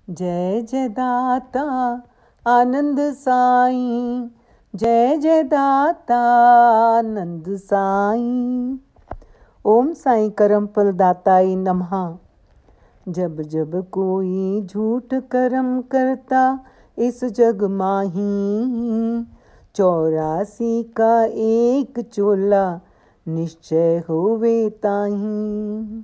जय जय दाता आनंद साईं, जय जय दाता आनंद साईं। ओम साईं करम फल दाताई नमः। जब जब कोई झूठ कर्म करता इस जग माही, 84 का एक चोला निश्चय होवे ताही।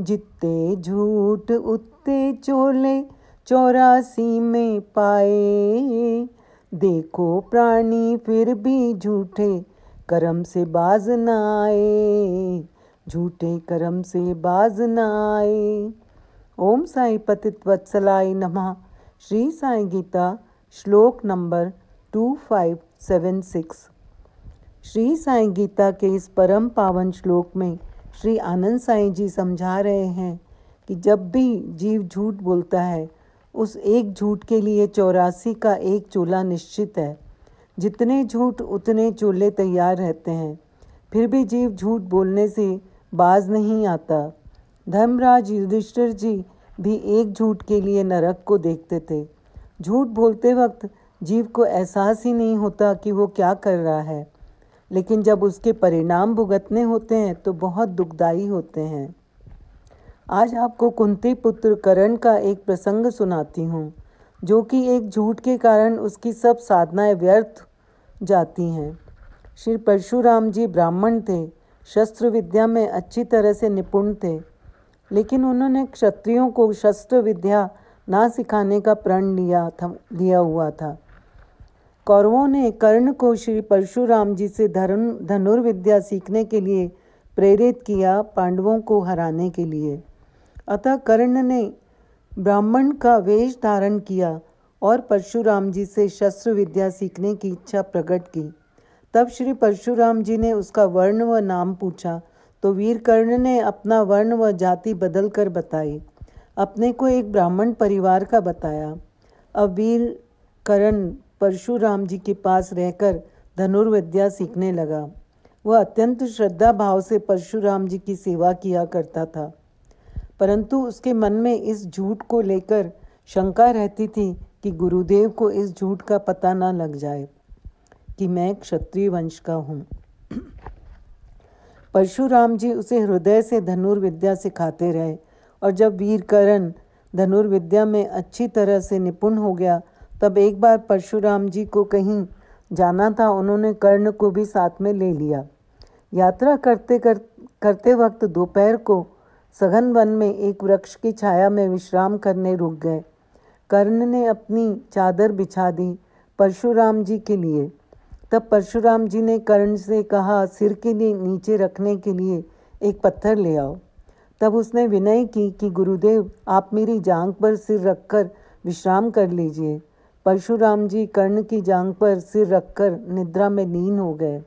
जितने झूठ उतने चोले 84 में पाए। देखो प्राणी फिर भी झूठे कर्म से बाज न आए, झूठे कर्म से बाज न आए। ओम साई पतित वत्सलाय नमः। श्री साई गीता श्लोक नंबर 2576। श्री साई गीता के इस परम पावन श्लोक में श्री आनंद साईं जी समझा रहे हैं कि जब भी जीव झूठ बोलता है उस एक झूठ के लिए 84 का एक चोला निश्चित है। जितने झूठ उतने चोले तैयार रहते हैं, फिर भी जीव झूठ बोलने से बाज नहीं आता। धर्मराज युधिष्ठिर जी भी एक झूठ के लिए नरक को देखते थे। झूठ बोलते वक्त जीव को एहसास ही नहीं होता कि वो क्या कर रहा है, लेकिन जब उसके परिणाम भुगतने होते हैं तो बहुत दुखदाई होते हैं। आज आपको कुंती पुत्र कर्ण का एक प्रसंग सुनाती हूँ, जो कि एक झूठ के कारण उसकी सब साधनाएं व्यर्थ जाती हैं। श्री परशुराम जी ब्राह्मण थे, शस्त्र विद्या में अच्छी तरह से निपुण थे, लेकिन उन्होंने क्षत्रियों को शस्त्र विद्या ना सिखाने का प्रण लिया हुआ था। कौरवों ने कर्ण को श्री परशुराम जी से धनुर्विद्या सीखने के लिए प्रेरित किया, पांडवों को हराने के लिए। अतः कर्ण ने ब्राह्मण का वेश धारण किया और परशुराम जी से शस्त्र विद्या सीखने की इच्छा प्रकट की। तब श्री परशुराम जी ने उसका वर्ण व नाम पूछा तो वीर कर्ण ने अपना वर्ण व जाति बदल कर बताई, अपने को एक ब्राह्मण परिवार का बताया। अब वीर कर्ण परशुराम जी के पास रहकर धनुर्विद्या सीखने लगा। वह अत्यंत श्रद्धा भाव से परशुराम जी की सेवा किया करता था, परंतु उसके मन में इस झूठ को लेकर शंका रहती थी कि गुरुदेव को इस झूठ का पता न लग जाए कि मैं क्षत्रिय वंश का हूँ। परशुराम जी उसे हृदय से धनुर्विद्या सिखाते रहे और जब वीर कर्ण धनुर्विद्या में अच्छी तरह से निपुण हो गया, तब एक बार परशुराम जी को कहीं जाना था। उन्होंने कर्ण को भी साथ में ले लिया। यात्रा करते वक्त दोपहर को सघन वन में एक वृक्ष की छाया में विश्राम करने रुक गए। कर्ण ने अपनी चादर बिछा दी परशुराम जी के लिए। तब परशुराम जी ने कर्ण से कहा, सिर के लिए नीचे रखने के लिए एक पत्थर ले आओ। तब उसने विनय की कि गुरुदेव, आप मेरी जांघ पर सिर रखकर विश्राम कर लीजिए। परशुराम जी कर्ण की जांघ पर सिर रखकर निद्रा में लीन हो गए।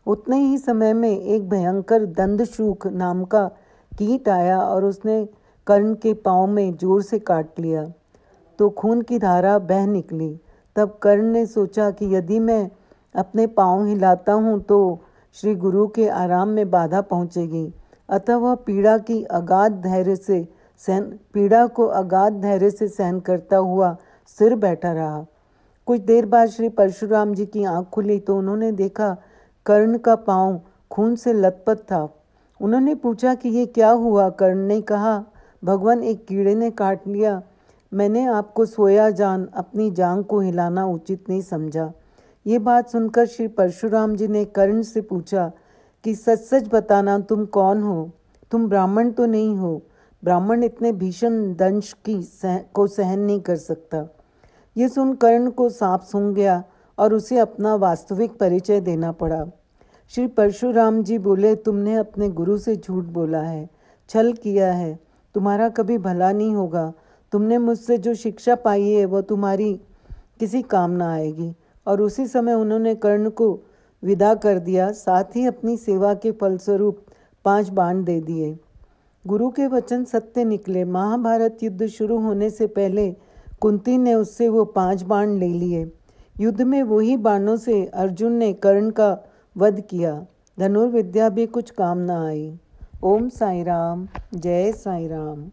उतने ही समय में एक भयंकर दंदशूक नाम का कीट आया और उसने कर्ण के पाँव में जोर से काट लिया तो खून की धारा बह निकली। तब कर्ण ने सोचा कि यदि मैं अपने पाँव हिलाता हूँ तो श्री गुरु के आराम में बाधा पहुँचेगी। अतः वह पीड़ा को अगाध धैर्य से सहन करता हुआ सिर बैठा रहा। कुछ देर बाद श्री परशुराम जी की आंख खुली तो उन्होंने देखा कर्ण का पाँव खून से लथपथ था। उन्होंने पूछा कि ये क्या हुआ? कर्ण ने कहा, भगवान, एक कीड़े ने काट लिया। मैंने आपको सोया जान अपनी जांघ को हिलाना उचित नहीं समझा। ये बात सुनकर श्री परशुराम जी ने कर्ण से पूछा कि सच सच बताना, तुम कौन हो? तुम ब्राह्मण तो नहीं हो? ब्राह्मण इतने भीषण दंश को सहन नहीं कर सकता। ये सुन कर्ण को सांप सूंघ गया और उसे अपना वास्तविक परिचय देना पड़ा। श्री परशुराम जी बोले, तुमने अपने गुरु से झूठ बोला है, छल किया है, तुम्हारा कभी भला नहीं होगा। तुमने मुझसे जो शिक्षा पाई है वह तुम्हारी किसी काम ना आएगी। और उसी समय उन्होंने कर्ण को विदा कर दिया, साथ ही अपनी सेवा के फलस्वरूप 5 बाण दे दिए। गुरु के वचन सत्य निकले। महाभारत युद्ध शुरू होने से पहले कुंती ने उससे वो 5 बाण ले लिए। युद्ध में वही बाणों से अर्जुन ने कर्ण का वध किया। धनुर्विद्या भी कुछ काम न आई। ओम साई राम, जय साई राम।